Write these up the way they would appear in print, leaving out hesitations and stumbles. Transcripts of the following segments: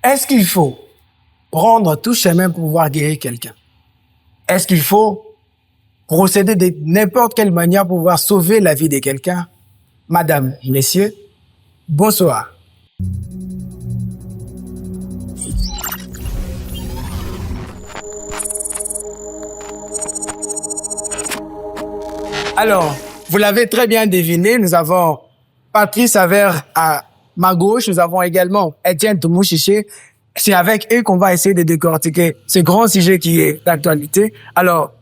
Est-ce qu'il faut prendre tout chemin pour pouvoir guérir quelqu'un? Est-ce qu'il faut procéder de n'importe quelle manière pour pouvoir sauver la vie de quelqu'un? Madame, messieurs, bonsoir. Alors, vous l'avez très bien deviné, nous avons Patrice Savert à ma gauche, nous avons également Étienne Toumouchiché. C'est avec eux qu'on va essayer de décortiquer ce grand sujet qui est d'actualité. Alors,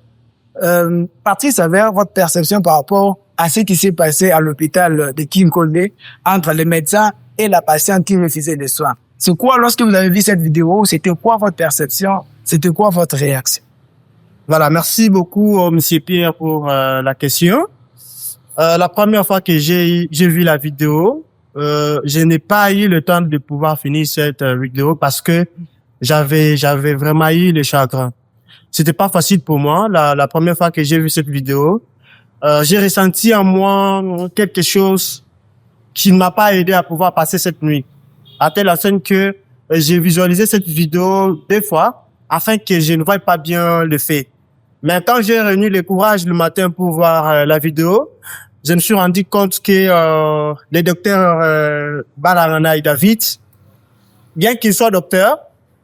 Patrice Savert, votre perception par rapport à ce qui s'est passé à l'hôpital de Kinkolde entre les médecins et la patiente qui refusait les soins. C'est quoi, lorsque vous avez vu cette vidéo, c'était quoi votre perception? C'était quoi votre réaction? Voilà, merci beaucoup, Monsieur Pierre, pour la question. La première fois que j'ai vu la vidéo, je n'ai pas eu le temps de pouvoir finir cette vidéo parce que j'avais vraiment eu le chagrin. C'était pas facile pour moi. La première fois que j'ai vu cette vidéo, j'ai ressenti en moi quelque chose qui ne m'a pas aidé à pouvoir passer cette nuit. À telle enseigne que j'ai visualisé cette vidéo 2 fois afin que je ne voie pas bien le fait. Mais quand j'ai réuni le courage le matin pour voir la vidéo, je me suis rendu compte que le docteur Balarana et David, bien qu'il soit docteur,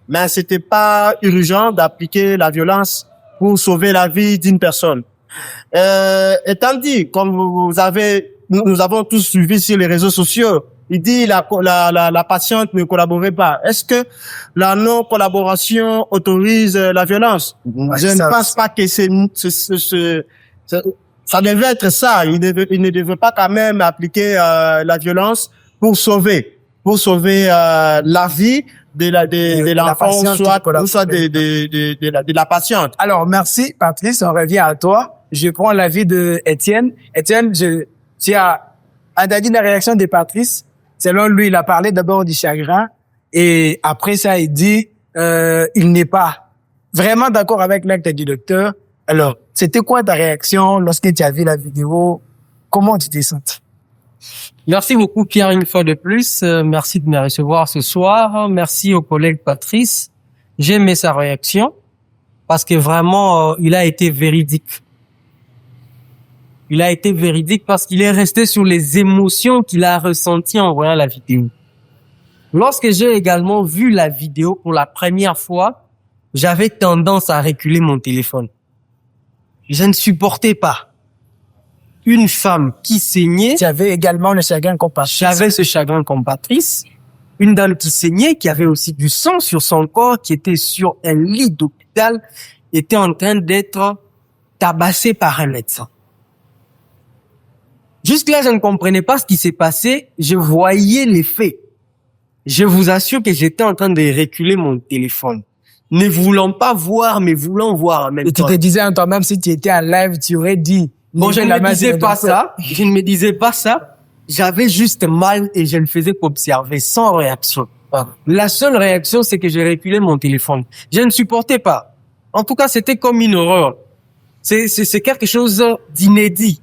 mais c'était pas urgent d'appliquer la violence pour sauver la vie d'une personne. Étant dit, comme nous avons tous suivi sur les réseaux sociaux, il dit la patiente ne collaborait pas. Est-ce que la non-collaboration autorise la violence? Je ne pense pas que ça devait être ça. Il ne devait pas quand même appliquer la violence pour sauver la vie de l'enfant, soit de la patiente. Alors, merci, Patrice. On revient à toi. Je prends l'avis de Étienne. Étienne, tu as entendu la réaction de Patrice. Selon lui, il a parlé d'abord du chagrin et après ça, il dit il n'est pas vraiment d'accord avec l'acte du docteur. Alors, c'était quoi ta réaction lorsque tu as vu la vidéo? Comment tu t'es senti? Merci beaucoup, Pierre, une fois de plus. Merci de me recevoir ce soir. Merci au collègue Patrice. J'ai aimé sa réaction parce que vraiment, il a été véridique. Il a été véridique parce qu'il est resté sur les émotions qu'il a ressenties en voyant la vidéo. Lorsque j'ai également vu la vidéo pour la première fois, j'avais tendance à reculer mon téléphone. Je ne supportais pas une femme qui saignait. Tu avais également le chagrin comme Patrice. J'avais ce chagrin comme Patrice. Une dame qui saignait, qui avait aussi du sang sur son corps, qui était sur un lit d'hôpital, était en train d'être tabassée par un médecin. Jusque-là, je ne comprenais pas ce qui s'est passé. Je voyais les faits. Je vous assure que j'étais en train de reculer mon téléphone. Ne voulant pas voir, mais voulant voir en même temps. Et tu te disais en toi-même, si tu étais en live, tu aurais dit... Bon, je ne me disais pas ça. Je ne me disais pas ça. J'avais juste mal et je ne faisais qu'observer sans réaction. La seule réaction, c'est que j'ai reculé mon téléphone. Je ne supportais pas. En tout cas, c'était comme une horreur. C'est quelque chose d'inédit.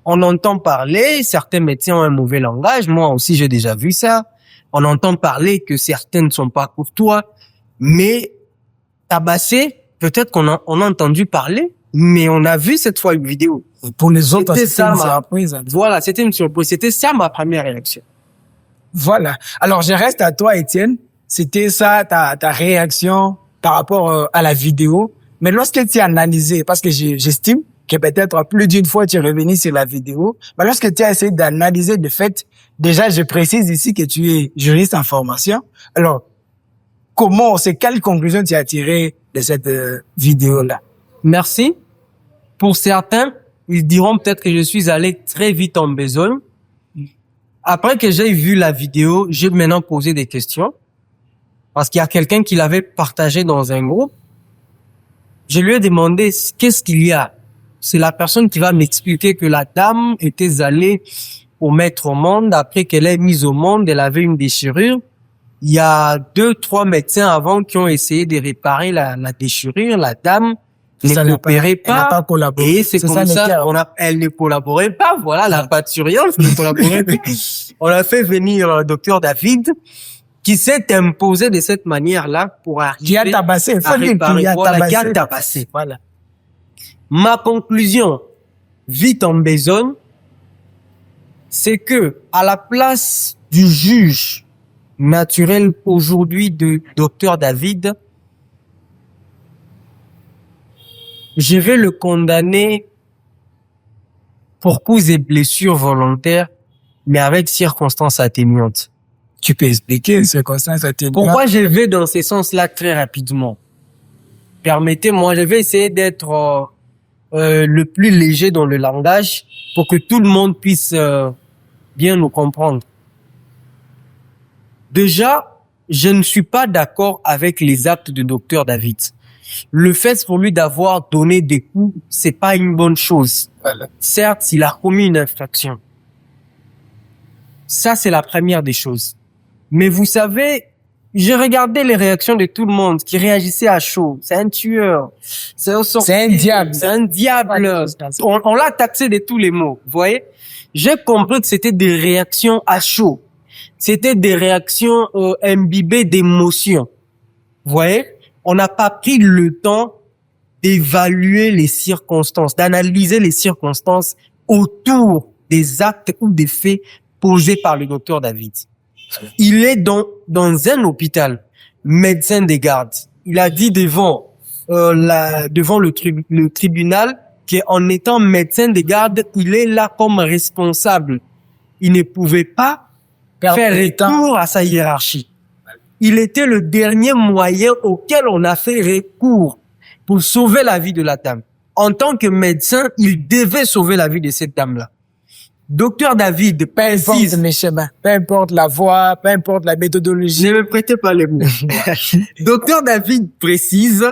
On entend parler, certains médecins ont un mauvais langage. Moi aussi, j'ai déjà vu ça. On entend parler que certains ne sont pas courtois. Mais tabasser, peut-être qu'on a entendu parler, mais on a vu cette fois une vidéo. Pour les autres, c'était une surprise. Voilà, c'était une surprise. C'était ça ma première réaction. Voilà. Alors, je reste à toi, Étienne. C'était ça ta réaction par rapport à la vidéo. Mais lorsque tu as analysé, parce que j'estime que peut-être plus d'une fois tu es revenu sur la vidéo, mais lorsque tu as essayé d'analyser le fait, déjà je précise ici que tu es juriste en formation. Alors, quelle conclusion tu as tirée de cette vidéo-là? Merci. Pour certains, ils diront peut-être que je suis allé très vite en besogne. Après que j'ai vu la vidéo, j'ai maintenant posé des questions. Parce qu'il y a quelqu'un qui l'avait partagé dans un groupe. Je lui ai demandé qu'est-ce qu'il y a. C'est la personne qui va m'expliquer que la dame était allée pour mettre au monde. Après qu'elle ait mise au monde, elle avait une déchirure. Il y a 2-3 médecins avant qui ont essayé de réparer la déchirure. La dame ne coopérait pas. Elle n'a pas collaboré. Et c'est comme ça, elle ne collaborait pas. Voilà, la parturience ne collaborait pas. On a fait venir le docteur David. qui s'est imposé de cette manière-là pour arriver Qui a tabassé, à réparer, voilà, qui a tabassé. tabassé. Voilà. Ma conclusion, vite en besogne, c'est que à la place du juge naturel aujourd'hui de Dr David, je vais le condamner pour coups et blessures volontaires, mais avec circonstances atténuantes. Tu peux expliquer ce constat, Pourquoi je vais dans ce sens-là très rapidement? Permettez-moi, je vais essayer d'être le plus léger dans le langage pour que tout le monde puisse bien nous comprendre. Déjà, je ne suis pas d'accord avec les actes de Dr David. Le fait pour lui d'avoir donné des coups, c'est pas une bonne chose. Voilà. Certes, il a commis une infraction. Ça, c'est la première des choses. Mais vous savez, j'ai regardé les réactions de tout le monde qui réagissait à chaud. C'est un tueur. C'est un sorcier. C'est un diable. C'est un diable. On l'a taxé de tous les mots. Vous voyez? J'ai compris que c'était des réactions à chaud. C'était des réactions imbibées d'émotions. Vous voyez? On n'a pas pris le temps d'évaluer les circonstances, d'analyser les circonstances autour des actes ou des faits posés par le docteur David. Il est dans un hôpital, médecin des gardes. Il a dit devant le tribunal qu'en étant médecin des gardes, il est là comme responsable. Il ne pouvait pas faire recours à sa hiérarchie. Il était le dernier moyen auquel on a fait recours pour sauver la vie de la dame. En tant que médecin, il devait sauver la vie de cette dame-là. Docteur David précise... mes schémas, peu importe la voie, peu importe la méthodologie. Ne me prêtez pas les mots. Docteur David précise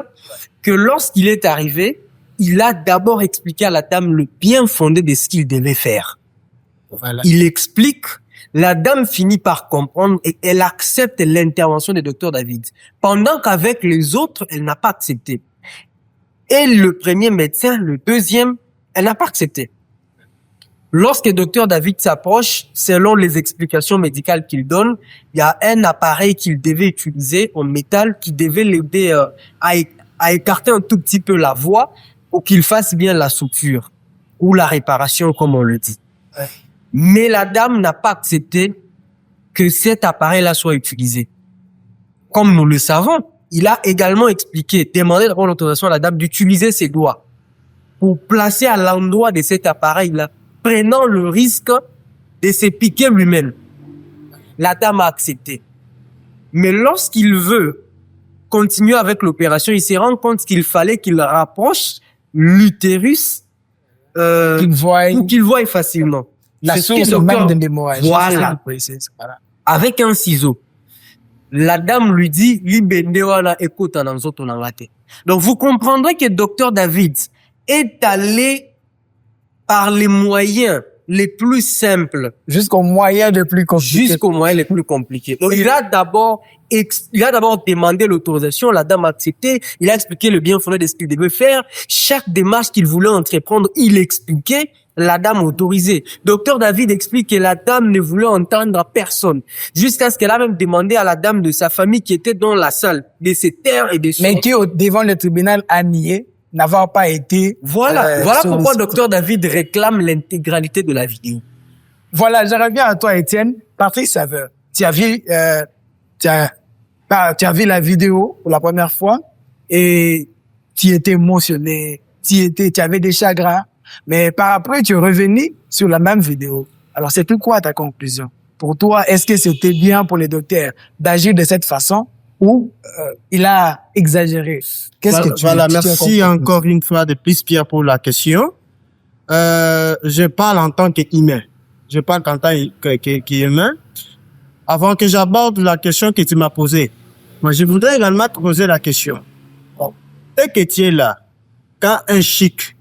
que lorsqu'il est arrivé, il a d'abord expliqué à la dame le bien fondé de ce qu'il devait faire. Voilà. Il explique, la dame finit par comprendre et elle accepte l'intervention du docteur David. Pendant qu'avec les autres, elle n'a pas accepté. Et le premier médecin, le deuxième, elle n'a pas accepté. Lorsque le docteur David s'approche, selon les explications médicales qu'il donne, il y a un appareil qu'il devait utiliser en métal qui devait l'aider à écarter un tout petit peu la voix pour qu'il fasse bien la suture ou la réparation, comme on le dit. Ouais. Mais la dame n'a pas accepté que cet appareil-là soit utilisé. Comme nous le savons, il a également expliqué, demandé d'abord l'autorisation à la dame d'utiliser ses doigts pour placer à l'endroit de cet appareil-là, prenant le risque de se piquer lui-même. La dame a accepté. Mais lorsqu'il veut continuer avec l'opération, il se rend compte qu'il fallait qu'il rapproche l'utérus pour qu'il voie facilement. La C'est ce source que même docteur- de l'hémorragie. Voilà. Voilà. Avec un ciseau. La dame lui dit, écoute, donc vous comprendrez que docteur David est allé par les moyens les plus simples Jusqu'au moyen de plus compliqué. jusqu'aux moyens les plus compliqués. Donc, il a d'abord demandé l'autorisation, la dame a accepté, il a expliqué le bien fondé de ce qu'il devait faire. Chaque démarche qu'il voulait entreprendre, il expliquait, la dame autorisée. Docteur David explique que la dame ne voulait entendre personne. Jusqu'à ce qu'elle a même demandé à la dame de sa famille qui était dans la salle de se taire et de Mais sortir. qui, devant le tribunal, a nié n'avoir pas été... Voilà sur- pourquoi docteur David réclame l'intégralité de la vidéo. Voilà, je reviens à toi, Étienne. Patrice Saveur, tu as vu la vidéo pour la première fois et tu étais émotionné, tu avais des chagrins, mais par après, tu es revenu sur la même vidéo. Alors, c'était quoi ta conclusion? Pour toi, est-ce que c'était bien pour les docteurs d'agir de cette façon ou il a exagéré? Qu'est-ce que tu Voilà, tu as merci compris? encore une fois de plus, Pierre, pour la question. Je parle en tant qu'humain. Je parle en tant qu'humain. Avant que j'aborde la question que tu m'as posée, moi, je voudrais également te poser la question. Dès que tu es là, quand un chic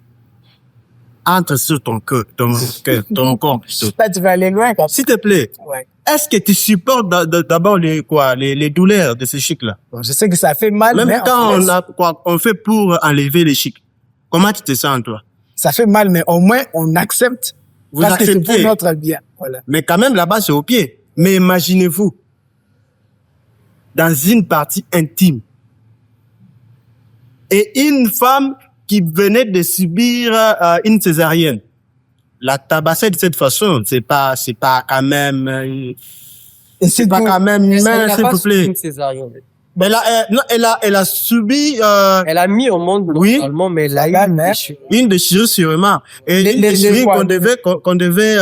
entre sur ton cœur, ton corps, Là, tu vas aller loin comme ça. s'il te plaît, Ouais. est-ce que tu supportes d'abord les douleurs de ce chic-là? Bon, je sais que ça fait mal, Même mais quand en fait, on fait pour enlever les chics, comment tu te sens, toi? ça fait mal, mais au moins, on accepte. Vous parce que c'est acceptez. pour notre bien. Voilà. Mais quand même, là-bas, c'est au pied. Mais imaginez-vous, dans une partie intime. Et une femme qui venait de subir une césarienne. La tabasser de cette façon, c'est pas quand même, c'est pas quand même humain, s'il vous plaît. Mais là, non, elle a subi, Elle a mis au monde oui, normalement, mais elle a eu une déchirure sûrement. Et une déchirure qu'on devait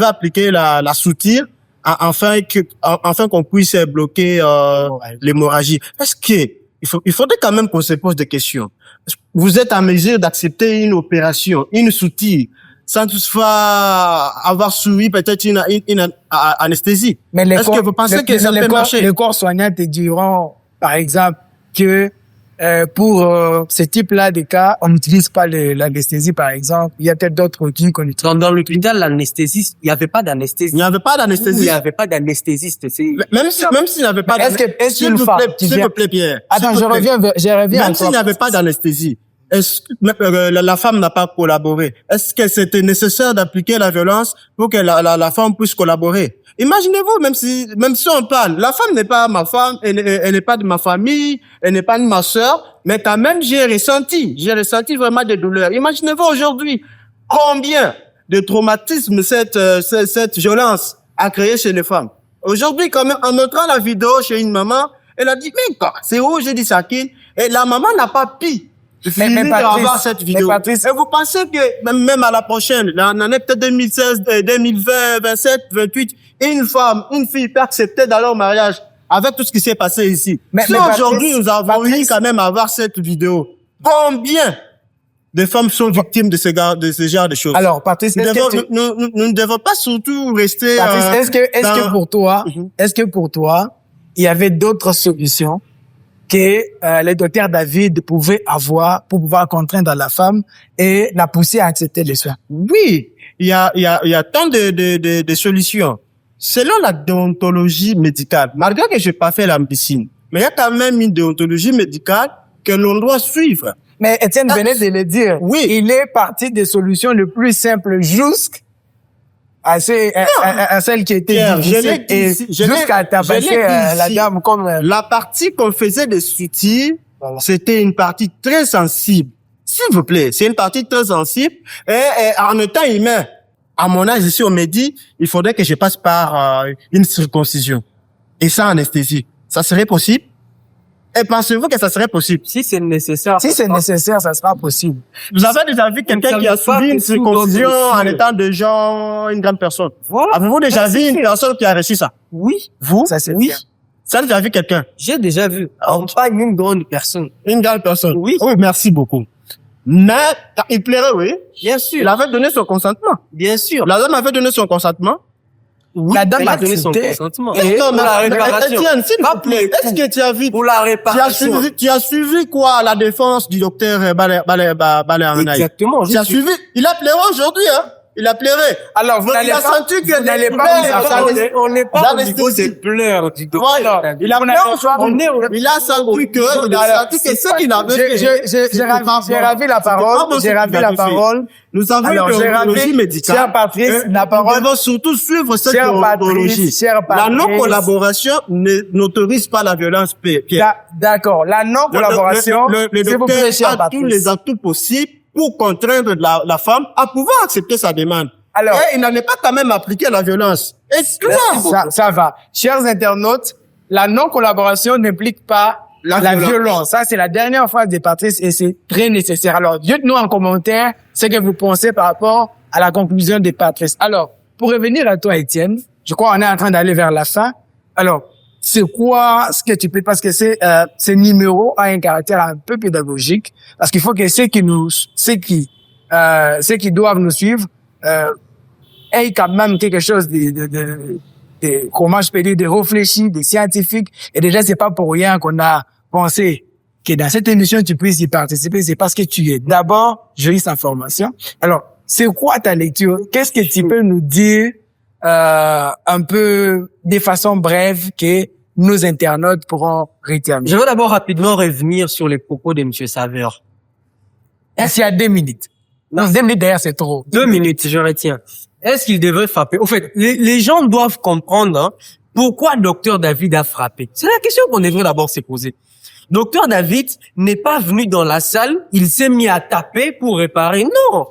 appliquer la soutire afin qu'on puisse bloquer l'hémorragie. Est-ce que il faudrait quand même qu'on se pose des questions. Vous êtes en mesure d'accepter une opération, une soutire, sans toutefois avoir suivi peut-être une anesthésie. Mais est-ce que vous pensez que ça peut marcher? Les corps soignants te diront, par exemple, que pour ce type-là de cas, on n'utilise pas l'anesthésie, par exemple. Il y a peut-être d'autres outils qu'on utilise. Dans l'hôpital, l'anesthésie, il n'y avait pas d'anesthésie. Il n'y avait pas d'anesthésie. Il n'y avait pas d'anesthésiste. Même s'il n'y avait pas d'anesthésie. S'il vous plaît, Pierre. Attends, je reviens. Même s'il n'y avait pas d'anesthésie, est-ce que la femme n'a pas collaboré? Est-ce que c'était nécessaire d'appliquer la violence pour que la femme puisse collaborer? Imaginez-vous, même si on parle, la femme n'est pas ma femme, elle n'est pas de ma famille, elle n'est pas de ma sœur, mais quand même, j'ai ressenti vraiment des douleurs. Imaginez-vous aujourd'hui, combien de traumatismes cette violence a créé chez les femmes. Aujourd'hui, quand même, en montrant la vidéo chez une maman, elle a dit, mais quoi, c'est où j'ai dit Sakine? Et la maman n'a pas pu avoir cette vidéo. Patrice, et vous pensez que même à la prochaine, l'année peut-être 2016, 2020, 27, 28, une fille peut accepter dans leur mariage avec tout ce qui s'est passé ici. Si aujourd'hui nous avons eu quand même à avoir cette vidéo, combien de femmes sont victimes de ce genre de choses? Alors, Patrice, nous ne devons pas surtout rester. Patrice, est-ce que pour toi, il y avait d'autres solutions que le docteur David pouvait avoir pour pouvoir contraindre la femme et la pousser à accepter les soins? Oui, il y a tant de solutions. Selon la déontologie médicale, malgré que j'ai pas fait la médecine, mais il y a quand même une déontologie médicale que l'on doit suivre. Mais Étienne venait de le dire. Oui. Il est parti des solutions les plus simples jusqu'à celle qui était difficile et jusqu'à tabasser la dame comme... La partie qu'on faisait des soutirs, c'était une partie très sensible. S'il vous plaît, c'est une partie très sensible et en étant humain, à mon âge ici, on me dit, il faudrait que je passe par une circoncision et sans anesthésie. Ça serait possible? Et pensez-vous que ça serait possible? Si c'est nécessaire. Si c'est nécessaire, ça sera possible. Vous avez déjà vu quelqu'un qui a subi une circoncision en étant déjà une grande personne? Voilà. Avez-vous déjà vu une personne qui a reçu ça? Oui. Vous? Ça, c'est oui. bien. Ça a déjà vu quelqu'un? J'ai déjà vu. Pas une grande personne. Une grande personne? Oui. Oui, merci beaucoup. Mais, il plairait, oui. Bien sûr. Il avait donné son consentement. Bien sûr. La dame avait donné son consentement. Oui, la dame elle a donné son accepté. consentement. Et non, pour la réparation. Étienne, s'il vous plaît, est-ce que tu as vu, Pour la réparation. tu as suivi quoi, la défense du docteur Balearnaï? Exactement. Tu as suivi, il a pleuré aujourd'hui, hein. Il a pleuré. Alors, vous il a senti que vous n'allez pas on n'est pas au niveau des pleurs du docteur. Ouais. Il a senti que ce qu'il avait fait. J'ai ravi la parole. Nous avons une déontologie médicale. Cher Patrice, la parole. Nous devons surtout suivre cette déontologie. La non-collaboration n'autorise pas la violence, Pierre. D'accord. La non-collaboration, le docteur a tous les atouts possibles pour contraindre la femme à pouvoir accepter sa demande. Alors, et il n'en est pas quand même appliqué la violence. Ça va. Chers internautes, la non-collaboration n'implique pas la violence. Ça, c'est la dernière phrase de Patrice et c'est très nécessaire. Alors, dites-nous en commentaire ce que vous pensez par rapport à la conclusion de Patrice. Alors, pour revenir à toi, Étienne, je crois qu'on est en train d'aller vers la fin. Alors, c'est quoi ce que tu peux, parce que ce numéro a un caractère un peu pédagogique, parce qu'il faut que ceux qui doivent nous suivre, aient quand même quelque chose comment je peux dire, de réfléchi, de scientifique. Et déjà, c'est pas pour rien qu'on a pensé que dans cette émission, tu puisses y participer. C'est parce que tu es d'abord juriste en formation. Alors, c'est quoi ta lecture? Qu'est-ce que tu peux nous dire un peu de façon brève que nos internautes pourront retenir? Je veux d'abord rapidement revenir sur les propos de M. Saveur. Est-ce qu'il y a 2 minutes? Non, 2 minutes d'ailleurs, c'est trop. 2 minutes, je retiens. Est-ce qu'il devrait frapper? Au fait, les gens doivent comprendre Pourquoi docteur David a frappé? C'est la question qu'on devrait d'abord se poser. Docteur David n'est pas venu dans la salle, il s'est mis à taper pour réparer. Non!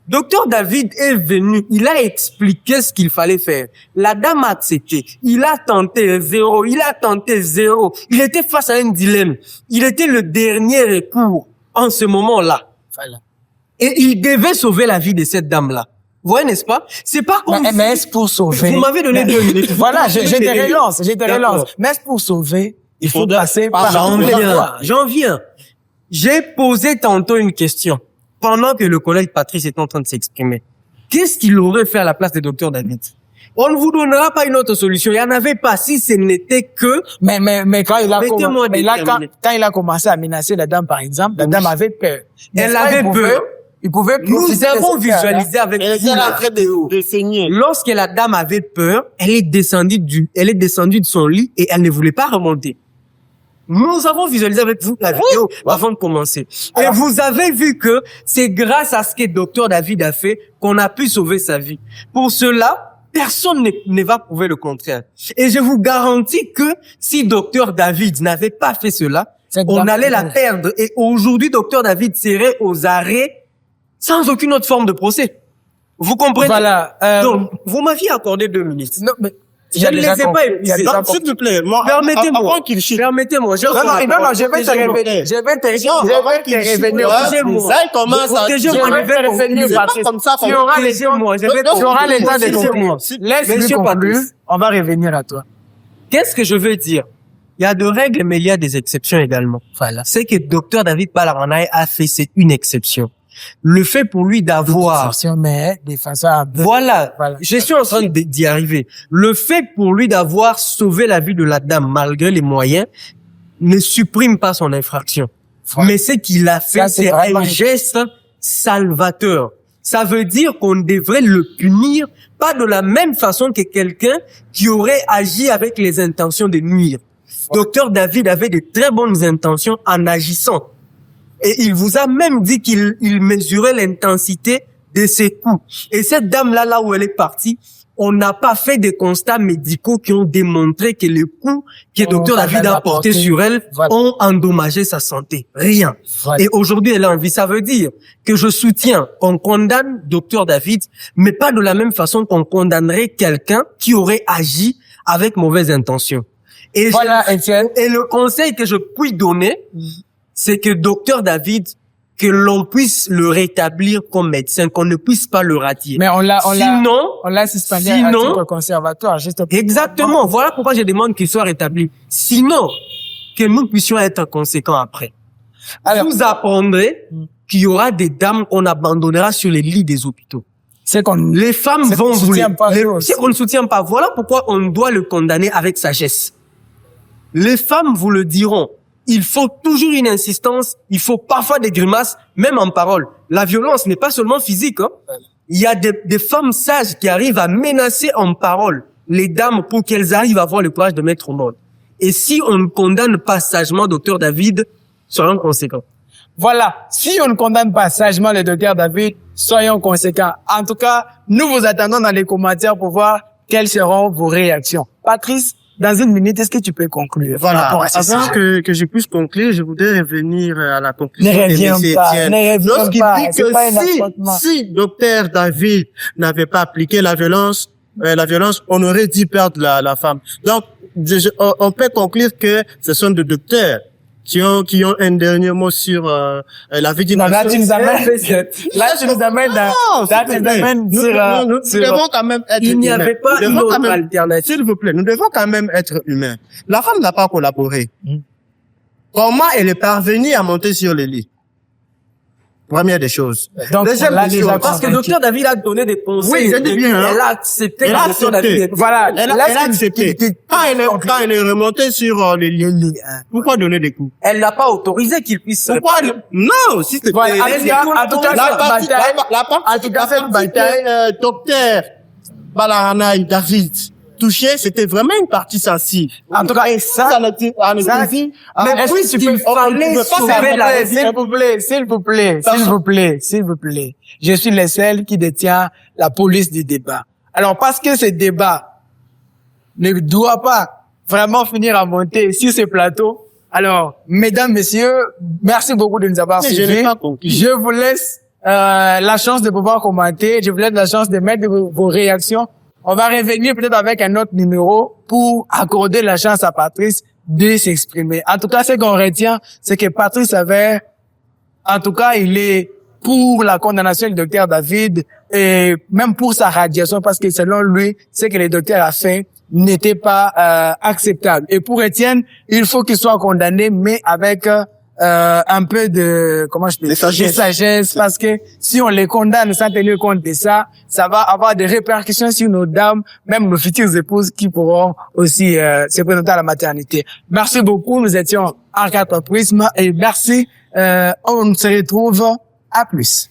Docteur David est venu, il a expliqué ce qu'il fallait faire. La dame a accepté. Il a tenté zéro, il a tenté zéro. Il était face à un dilemme. Il était le dernier recours en ce moment-là. Voilà. Et il devait sauver la vie de cette dame-là. Vous voyez, n'est-ce pas? C'est pas comme Mais est-ce pour sauver? Vous m'avez donné 2 minutes. Voilà, je te relance. D'accord. Mais est-ce pour sauver? Il faut passer J'en par viens. J'en viens. J'ai posé tantôt une question pendant que le collègue Patrice est en train de s'exprimer. Qu'est-ce qu'il aurait fait à la place du docteur David? On ne vous donnera pas une autre solution. Il n'y en avait pas si ce n'était que... Mais quand il a Mettez-moi des termes. quand il a commencé à menacer la dame, par exemple, la dame avait peur. Elle avait peur. Il pouvait Nous profiter de avons cette peur, visualisé avec Elle était vous, en là. train de saigner. Lorsque la dame avait peur, elle est descendue de son lit et elle ne voulait pas remonter. Nous avons visualisé avec vous la vidéo avant de commencer. Et vous avez vu que c'est grâce à ce que Dr David a fait qu'on a pu sauver sa vie. Pour cela, personne ne va prouver le contraire. Et je vous garantis que si Dr David n'avait pas fait cela, on allait la perdre. Et aujourd'hui, Dr David serait aux arrêts sans aucune autre forme de procès. Vous comprenez? Voilà. Donc, vous m'aviez accordé 2 minutes. Non, mais Je ne les ai pas épuisés. Non, s'il vous plaît, moi, Permettez-moi. avant qu'il chie. Permettez-moi. Non, je vais te revenir. Je vais te revenir. Ça, il commence à... Protégez-moi, je vais conclure. C'est pas comme ça qu'on... Tu auras les Protégez-moi, je vais tu auras le temps de conclure. conclure. Laisse-lui Monsieur conclure. Patrice. On va revenir à toi. Qu'est-ce que je veux dire? Il y a de règles, mais il y a des exceptions également. Voilà. C'est que Dr David Balaranaï a fait, c'est une exception. Le fait pour lui d'avoir... Mais de façon à... Voilà. Voilà. Je suis en train d'y arriver. Le fait pour lui d'avoir sauvé la vie de la dame malgré les moyens ne supprime pas son infraction. Voilà. Mais ce qu'il a fait, Ça, c'est c'est vraiment- un geste salvateur. Ça veut dire qu'on devrait le punir pas de la même façon que quelqu'un qui aurait agi avec les intentions de nuire. Docteur David avait de très bonnes intentions en agissant. Et il vous a même dit qu'il mesurait l'intensité de ses coups. Et cette dame-là, là où elle est partie, on n'a pas fait de constats médicaux qui ont démontré que les coups que Docteur David a portés sur elle Voilà. ont endommagé sa santé. Rien. Voilà. Et aujourd'hui, elle est en vie. Ça veut dire que je soutiens qu'on condamne Docteur David, mais pas de la même façon qu'on condamnerait quelqu'un qui aurait agi avec mauvaise intention. Et Voilà, Étienne. et le conseil que je puis donner, c'est que Docteur David, que l'on puisse le rétablir comme médecin, qu'on ne puisse pas le radier. Mais on l'a suspendu à sinon- titre conservatoire, juste pour... Exactement. Voilà pourquoi je demande qu'il soit rétabli. Sinon, que nous puissions être conséquents après. Alors, Vous apprendrez qu'il y aura des dames qu'on abandonnera sur les lits des hôpitaux. c'est qu'on... Les femmes C'est qu'on vont ne vous soutient pas eux aussi. Si on ne soutient pas, voilà pourquoi on doit le condamner avec sagesse. Les femmes vous le diront. Il faut toujours une insistance, il faut parfois des grimaces, même en parole. La violence n'est pas seulement physique. Hein. Il y a des femmes sages qui arrivent à menacer en parole les dames pour qu'elles arrivent à avoir le courage de mettre au monde. Et si on ne condamne pas sagement Docteur David, soyons conséquents. Voilà. Si on ne condamne pas sagement le docteur David, soyons conséquents. En tout cas, nous vous attendons dans les commentaires pour voir quelles seront vos réactions. Patrice, dans 1 minute, est-ce que tu peux conclure? par Voilà. rapport à ce Avant sujet? que je puisse conclure, je voudrais revenir à la Ne conclusion de reviens M. pas, Etienne. ne reviens Lorsqu'il pas. dit C'est pas un que affrontement. si Docteur David n'avait pas appliqué la violence, on aurait dû perdre la femme. Donc, on peut conclure que ce sont des docteurs qui ont un dernier mot sur la vie d'une Non, là, personne. tu nous amènes, là, tu nous amènes dans, Non, là, tu s'il nous vous plaît. amènes Nous sur, devons quand même être Il n'y humains. avait pas Nous une devons autre quand même- alternative. S'il vous plaît, nous devons quand même être humains. La femme n'a pas collaboré. Comment elle est parvenue à monter sur le lit? Première des choses. donc, Deuxième là, des déjà, choses. Parce que Docteur David a donné des conseils. Oui, je dis bien, hein. Elle a accepté Elle que a Dr. accepté. David. voilà. Elle a accepté. Quand elle est remontée sur le lit, pourquoi donner des coups? Elle n'a pas autorisé qu'il puisse. Pourquoi? Non, si c'était... Voilà, en tout cas, cette bataille, en tout cas, cette bataille, docteur Balaranaï David touché, c'était vraiment une partie sensible. en tout cas, et ça, Ça anesthésie. Mais puisqu'il fallait sauver la vie. s'il vous plaît. Je suis le seul qui détient la police du débat. Alors, parce que ce débat ne doit pas vraiment finir à monter sur ce plateau. Alors, mesdames, messieurs, merci beaucoup de nous avoir Mais je n'ai suivis. pas compris. Je vous laisse la chance de pouvoir commenter. Je vous laisse la chance de mettre vos réactions. On va revenir peut-être avec un autre numéro pour accorder la chance à Patrice de s'exprimer. En tout cas, ce qu'on retient, c'est que Patrice avait, en tout cas, il est pour la condamnation du docteur David et même pour sa radiation parce que selon lui, ce que le docteur a fait n'était pas acceptable. Et pour Étienne, il faut qu'il soit condamné, mais avec un peu de sagesse, parce que si on les condamne sans tenir compte de ça, ça va avoir des répercussions sur nos dames, même nos futures épouses qui pourront aussi se présenter à la maternité. Merci beaucoup, nous étions Arcade Prisme et merci. On se retrouve à plus.